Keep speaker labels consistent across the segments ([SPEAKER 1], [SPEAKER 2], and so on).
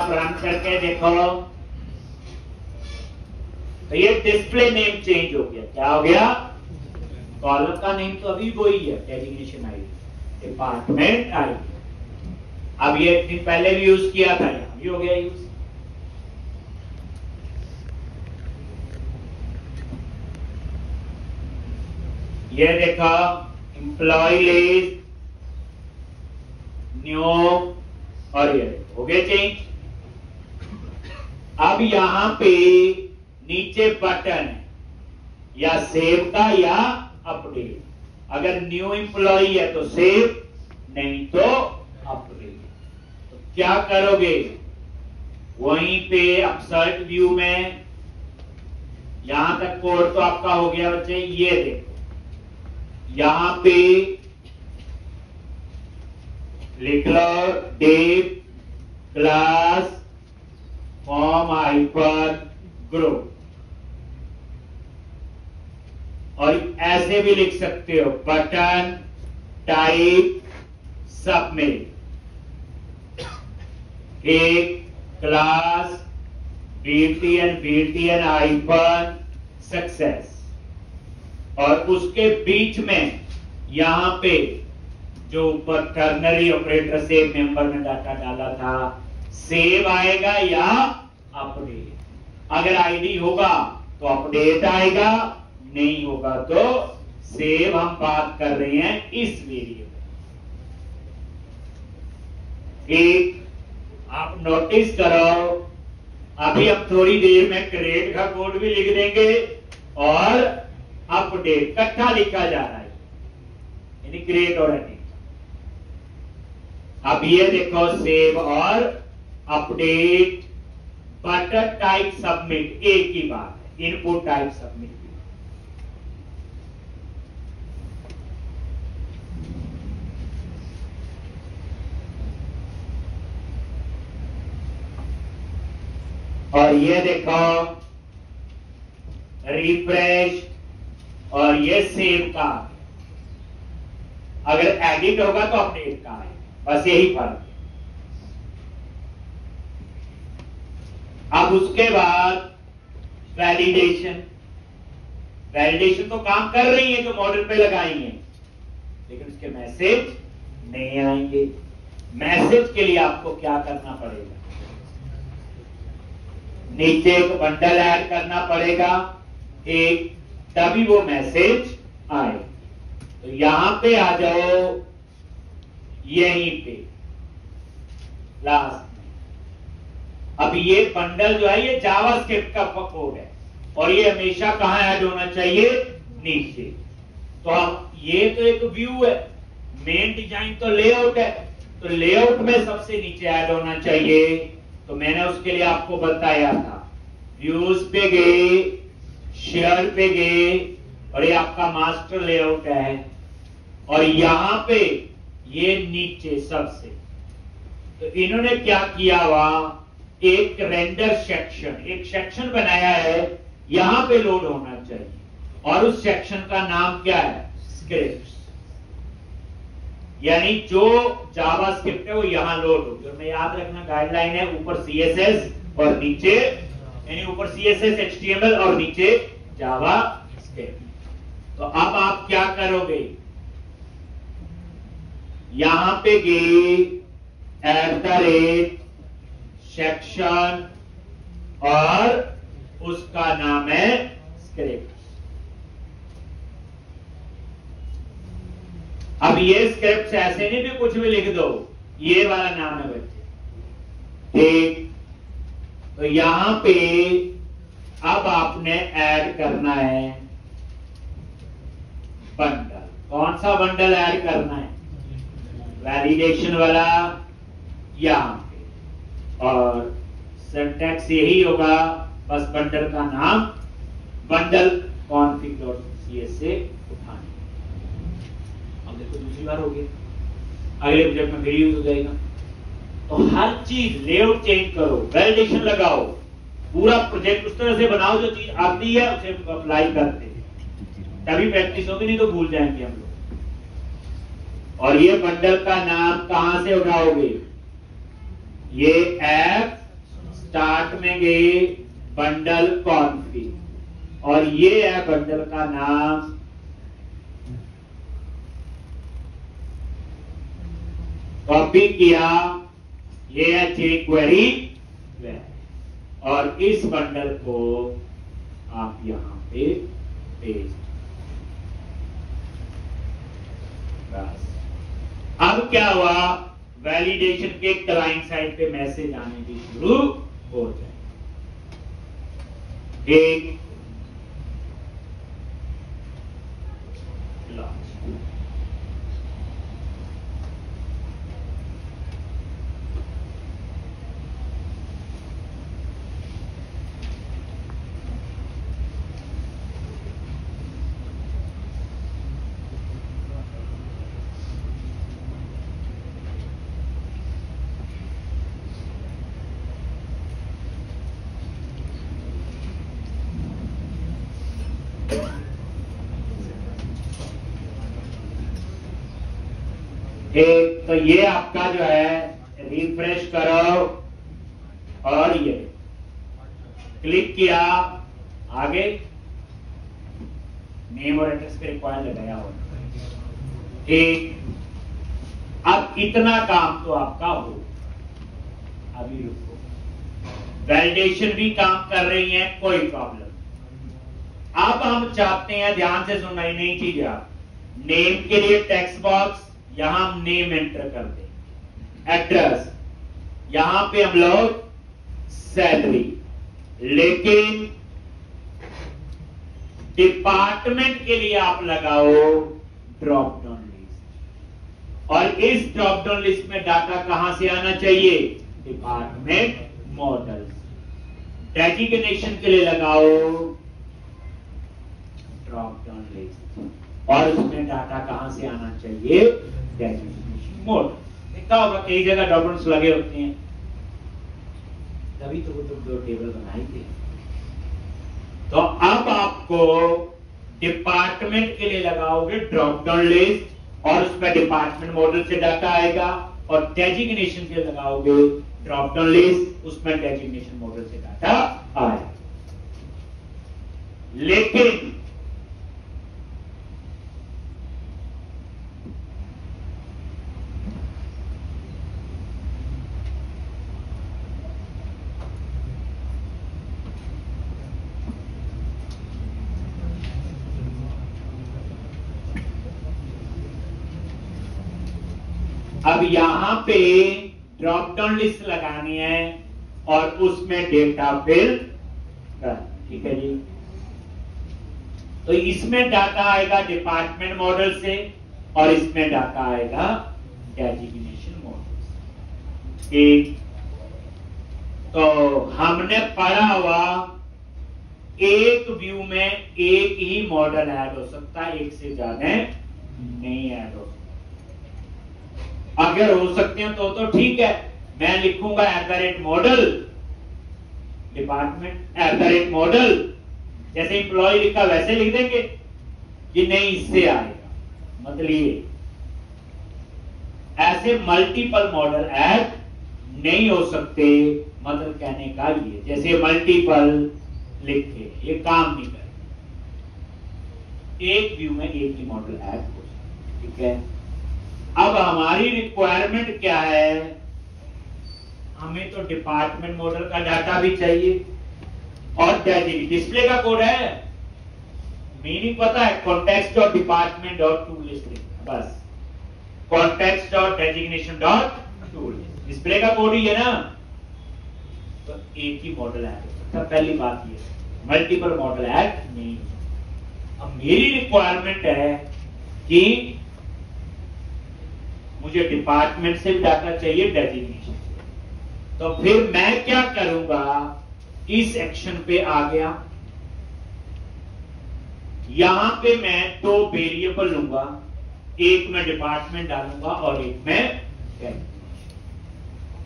[SPEAKER 1] आप रन करके देखो तो ये डिस्प्ले नेम चेंज हो गया। क्या हो गया? कॉलम का नेम तो अभी वही है, डेजिग्नेशन आईडी, डिपार्टमेंट आईडी। अब ये एक दिन पहले भी यूज किया था, यहां भी हो गया यूज। ये देखा एम्प्लॉय लिस्ट, न्यू, और ये हो गया चेंज। अब यहां पे नीचे बटन है, या सेव का या अपडेट। अगर न्यू एम्प्लॉय है तो सेव, नहीं तो अपडेट। तो क्या करोगे? वहीं पे अपसर्ट व्यू में, यहां तक कोड तो आपका हो गया बच्चे। ये देखो यहां पे लिख लो date class form hyphen group, और ऐसे भी लिख सकते हो बटन टाइप सबमिट, एक क्लास बीटीएन हाइपर सक्सेस, और उसके बीच में यहां पे जो ऊपर टर्नरी ऑपरेटर से मेंबर में डाटा डाला था, सेव आएगा या अपडेट। अगर आईडी होगा तो अपडेट आएगा, नहीं होगा तो सेव। हम बात कर रहे हैं इस वेरिएबल। एक आप नोटिस करो, अभी हम थोड़ी देर में क्रिएट का कोड भी लिख देंगे और अपडेट इकट्ठा लिखा जा रहा है, यानी क्रिएट और एडिट। अब ये देखो सेव और अपडेट, बटन टाइप सबमिट, एक ही बात है, इनपुट टाइप सबमिट। और ये देखो रिफ्रेश, और ये सेव का, अगर एडिट होगा तो अपडेट का है, बस यही फर्क है। अब उसके बाद वैलिडेशन। वैलिडेशन तो काम कर रही है जो मॉडल पे लगाई है, लेकिन उसके मैसेज नहीं आएंगे। मैसेज के लिए आपको क्या करना पड़ेगा? नीचे एक बंडल ऐड करना पड़ेगा एक, तभी वो मैसेज आए। तो यहां पे आ जाओ, यहीं पे लास्ट में। अब ये बंडल जो है ये जावास्क्रिप्ट का कोड है, और ये हमेशा कहां ऐड होना चाहिए? नीचे। तो अब ये तो एक व्यू है, मेन डिजाइन तो लेआउट है, तो लेआउट में सबसे नीचे ऐड होना चाहिए। तो मैंने उसके लिए आपको बताया था, व्यूज पे गए, शेयर पे गए, और ये आपका मास्टर लेआउट है, और यहां पे ये नीचे सबसे। तो इन्होंने क्या किया हुआ, एक रेंडर सेक्शन, एक सेक्शन बनाया है, यहां पे लोड होना चाहिए, और उस सेक्शन का नाम क्या है? स्क्रिप्ट्स। यानी जो जावास्क्रिप्ट है वो यहां लोड होगी। और मैं याद रखना गाइडलाइन है, ऊपर सीएसएस और नीचे, यानी ऊपर सीएसएस एचटीएमएल और नीचे जावास्क्रिप्ट। तो अब आप क्या करोगे? यहां पे गए @सेक्शन, और उसका नाम है स्क्रिप्ट। अब ये स्क्रिप्ट ऐसे नहीं भी कुछ भी लिख दो, ये वाला नाम है बच्चे, ठीक। तो यहां पे अब आपने ऐड करना है बंडल। कौन सा बंडल ऐड करना है? वैलिडेशन वाला, यहां पे। और सिंटैक्स यही होगा, बस बंडल का नाम बंडल config.cs से उठाना। अब देखो दूसरी बार हो गई, अगले प्रोजेक्ट में फिर यूज हो जाएगा। तो हर चीज लेआउट चेंज करो, वैलिडेशन लगाओ, पूरा प्रोजेक्ट उस तरह से बनाओ जो चीज आती है उसे अप्लाई करते हैं, तभी प्रैक्टिस होगी, नहीं तो भूल जाएंगे हम लोग। और ये बंडल का नाम कहां से उठाओगे? ये ऐप पार्ट में गए बंडल कॉन्फिग और ये है बंडल का नाम। कॉपी किया, ये है jQuery और इस बंडल को आप यहां पे पेस्ट। बस अब क्या हुआ, वैलिडेशन के क्लाइंट साइड पे मैसेज आने भी शुरू हो जाए। एक तो ये आपका जो है रिफ्रेश करो और ये क्लिक किया, आगे नेम और एड्रेस पे रिक्वायर लगाया हो। ठीक, अब इतना काम तो आपका हो। अभी रुको, वैलिडेशन भी काम कर रही है, कोई प्रॉब्लम। अब हम चाहते हैं, ध्यान से सुनना, ही नई चीज है। नेम के लिए टेक्स्ट बॉक्स, यहां हम नेम एंटर कर दें। एड्रेस, यहां पे हम लोग सैलरी, लेकिन डिपार्टमेंट के लिए आप लगाओ ड्रॉप डाउन लिस्ट। और इस ड्रॉप डाउन लिस्ट में डाटा कहां से आना चाहिए? Department model. डेजिग्नेशन के लिए लगाओ ड्रॉप डाउन लिस्ट और उसमें डाटा कहां से आना चाहिए? Designation model. देखा होगा कई जगह ड्रॉप डाउन लगे होते हैं, तभी तो वो दो टेबल बनाई थी। तो अब आपको डिपार्टमेंट के लिए लगाओगे ड्रॉप डाउन लिस्ट और उसमें डिपार्टमेंट मॉडल से डाटा आएगा, और डेजिग्नेशन के लिए लगाओगे ड्रॉप डाउन लिस्ट, उसमें डेजिग्नेशन मॉडल से डाटा आएगा। लेकिन अब यहां पे ड्रॉप डाउन लिस्ट लगानी है और उसमें डेटा फिल, ठीक है जी। तो इसमें डाटा आएगा डिपार्टमेंट मॉडल से और इसमें डाटा आएगा डेजिग्नेशन मॉडल से। ठीक, तो हमने पढ़ा हुआ एक व्यू में एक ही मॉडल ऐड हो सकता है, एक से ज्यादा नहीं ऐड हो सकता। अगर हो सकते हैं तो ठीक है, मैं लिखूंगा @मॉडल डिपार्टमेंट @मॉडल, जैसे एम्प्लॉय लिखा वैसे लिख देंगे कि नहीं इससे आएगा। मतलब ये ऐसे मल्टीपल मॉडल ऐड नहीं हो सकते। मतलब कहने का ये, जैसे मल्टीपल लिख के ये काम नहीं कर, एक व्यू में एक ही मॉडल ऐड हो सकता। ठीक है, अब हमारी रिक्वायरमेंट क्या है? हमें तो डिपार्टमेंट मॉडल का डाटा भी चाहिए और डिस्प्ले का कोड है। मीनिंग पता है? context.department.toList, बस context.designation.toList, डिस्प्ले का कोड ही है ना। तो एक ही मॉडल ऐड हो सकता। पहली बात ये, मल्टीपल मॉडल ऐड नहीं हो सकता। अब मेरी रिक्वायरमेंट है कि मुझे डिपार्टमेंट से भी डाटा चाहिए, डेजिग्नेशन से। तो फिर मैं क्या करूंगा? इस एक्शन पे आ गया, यहां पे मैं दो वेरिएबल लूंगा, एक में डिपार्टमेंट डालूंगा और एक में डेजिग्नेशन।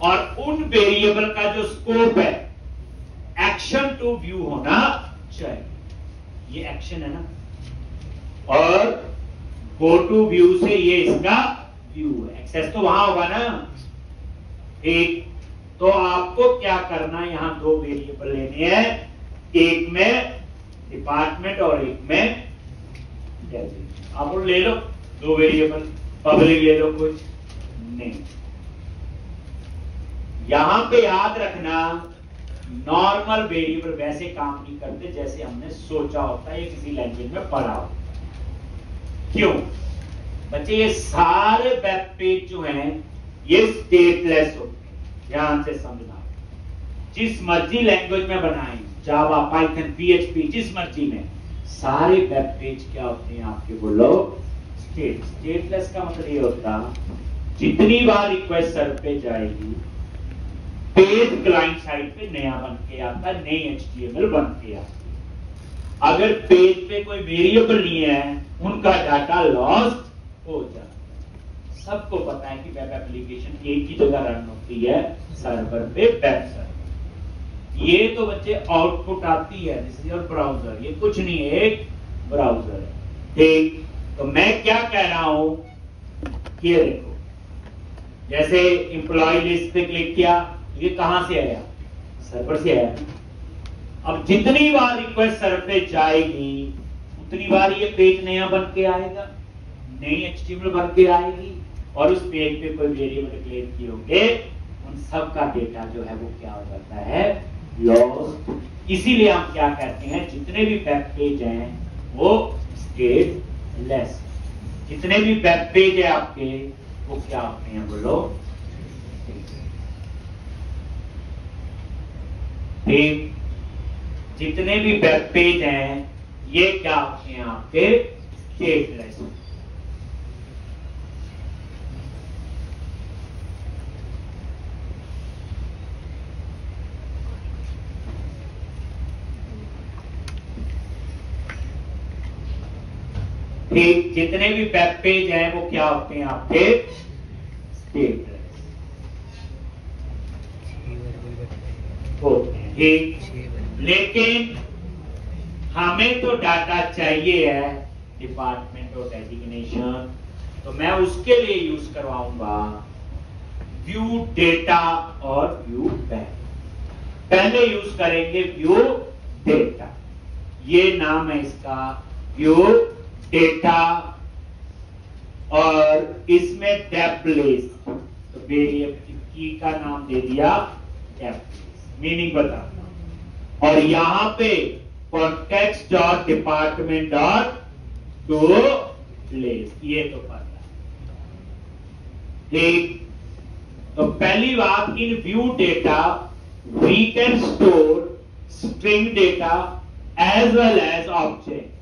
[SPEAKER 1] और उन वेरिएबल का जो स्कोप है एक्शन टू व्यू होना चाहिए। ये एक्शन है ना, और गो टू व्यू से ये इसका व्यू है। एक्सेस तो वहां होगा ना। एक तो आपको क्या करना है, यहां दो वेरिएबल लेने हैं, एक में डिपार्टमेंट और एक में डेजिग्नेशन। आप ले लो दो वेरिएबल, पब्लिक ले लो, कुछ नहीं। यहां पे याद रखना नॉर्मल वेरिएबल वैसे काम नहीं करते जैसे हमने सोचा होता है, ये किसी लैंग्वेज में पढ़ा होता है। क्यों बच्चे, ये सारे वेब पेज जो हैं ये स्टेटलेस होते हैं, ध्यान से समझना। जिस मर्जी लैंग्वेज में बनाएं, जावा, पाइथन, पीएचपी, जिस मर्जी में, सारे वेब पेज क्या होते हैं आपके, बोलो स्टेटलेस का मतलब ये होता जितनी बार रिक्वेस्ट सर्वर पे जाएगी पेज क्लाइंट साइड पे नया बन के आता, नई HTML बन के आता। अगर पेज पे कोई वेरिएबल नहीं है उनका डाटा लॉस्ट हो जाता। सबको पता है कि वेब एप्लीकेशन एक ही जगह रन होती है, सर्वर पे, वेब सर्वर। ये तो बच्चे आउटपुट आती है, दिस इज योर ब्राउजर, ये कुछ नहीं है, एक ब्राउजर है, ठीक। तो मैं क्या कह रहा हूं, ये देखो, जैसे एम्प्लॉय लिस्ट पे क्लिक किया, ये कहां से आया, सर्वर से आया। अब जितनी बार रिक्वेस्ट सर्वर पे जाएगी उतनी बार ये पेज नया बन के आएगा, नई HTML बन के आएगी, और उस पेज पे कोई वेरिएबल डिक्लेयर किए होंगे, उन सब का डेटा जो है वो क्या हो जाता है, लॉस्ट। इसीलिए हम क्या कहते हैं, जितने भी वेब पेज हैं वो स्टेटलेस, जितने भी वेब पेज है आपके वो क्या होते हैं, बोलो। ठीक, जितने भी वेब पेज हैं ये क्या होते हैं आपके, स्टेटलेस। ठीक, जितने भी वेब पेज हैं वो क्या होते हैं आपके, स्टेटलेस होते हैं। ठीक, लेकिन हमें तो डाटा चाहिए है डिपार्टमेंट और डेजिग्नेशन, तो मैं उसके लिए यूज करवाऊंगा व्यू डेटा और व्यू बैक। पहले यूज करेंगे व्यू डेटा, ये नाम है इसका, व्यू डेटा, और इसमें डेप लिस्ट, तो वेरिएबल की का नाम दे दिया डेप लिस्ट, मीनिंग बताता। और यहां पे context dot department dot to place, ये तो पता। ठीक, तो पहली बात, in view data we can store string data as well as object,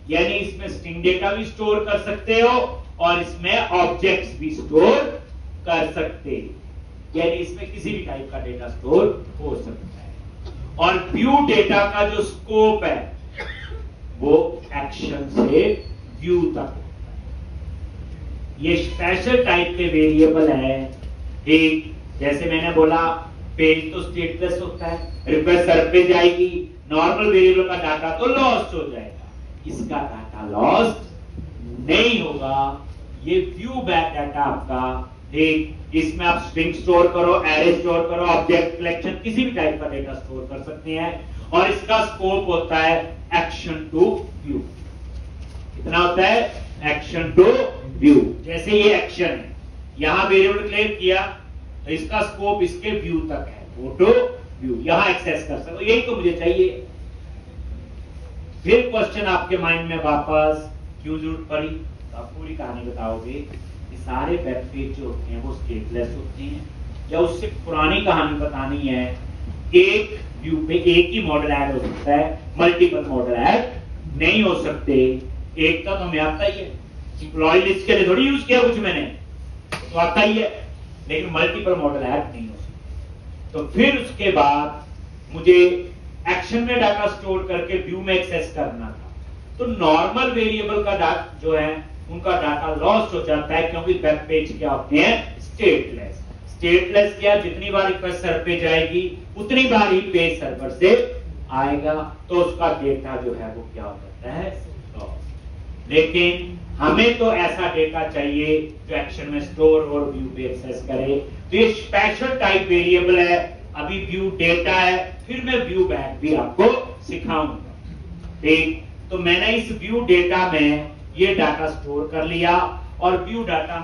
[SPEAKER 1] यानी इसमें स्ट्रिंग डेटा भी स्टोर कर सकते हो और इसमें ऑब्जेक्ट्स भी स्टोर कर सकते हैं, यानी इसमें किसी भी टाइप का डेटा स्टोर हो सकता है। और व्यू डेटा का जो स्कोप है वो एक्शन से व्यू तक होता है। ये स्पेशल टाइप के वेरिएबल है। ठीक, जैसे मैंने बोला पेज तो स्टेटलेस होता है, रिक्वेस्ट सर्वर पे जाएगी, नॉर्मल वेरिएबल का डाटा तो लॉस्ट हो जाएगा, इसका डाटा लॉस्ट नहीं होगा। ये व्यू बैक डाटा आपका, ठीक, इसमें आप स्ट्रिंग स्टोर करो, एरे स्टोर करो, ऑब्जेक्ट कलेक्शन, किसी भी टाइप का डेटा स्टोर कर सकते हैं। और इसका स्कोप होता है एक्शन टू व्यू। कितना होता है, एक्शन टू व्यू। जैसे ये एक्शन है, यहां वेरिएबल डिक्लेयर किया तो इसका स्कोप इसके व्यू तक है, फोटो व्यू, यहां एक्सेस कर सकते, यही तो मुझे चाहिए। फिर क्वेश्चन आपके माइंड में वापस क्यों जरूरत पड़ी, तो आप पूरी कहानी बताओगे कि सारे वेब पेज जो होते हैं वो स्टेटलेस होते हैं, या उससे पुरानी कहानी बतानी है, एक व्यू पे एक ही मॉडल ऐड हो सकता है, मल्टीपल मॉडल ऐड नहीं हो सकते। एक का तो हमें आता ही है, एम्प्लॉय लिस्ट के लिए थोड़ी यूज किया कुछ मैंने, तो आता ही है, लेकिन मल्टीपल मॉडल ऐड नहीं हो सकते। तो फिर उसके बाद मुझे एक्शन में डाटा स्टोर करके व्यू में एक्सेस करना था, तो नॉर्मल वेरिएबल का डाटा जो है उनका डाटा लॉस्ट हो जाता है, क्योंकि वेब पेज क्या होते हैं, स्टेटलेस। स्टेटलेस क्या, जितनी बार रिक्वेस्ट सर्वर पे जाएगी उतनी बार ही पेज सर्वर से आएगा, तो उसका डेटा जो है वो क्या हो जाता है, लॉस्ट। लेकिन हमें तो ऐसा डेटा चाहिए जो एक्शन में स्टोर और व्यू पे एक्सेस करे, तो ये स्पेशल टाइप वेरिएबल है। अभी व्यू डेटा है, फिर मैं व्यू बैक भी आपको सिखाऊंगा। ठीक, तो मैंने इस व्यू डेटा में ये डाटा स्टोर कर लिया और व्यू डाटा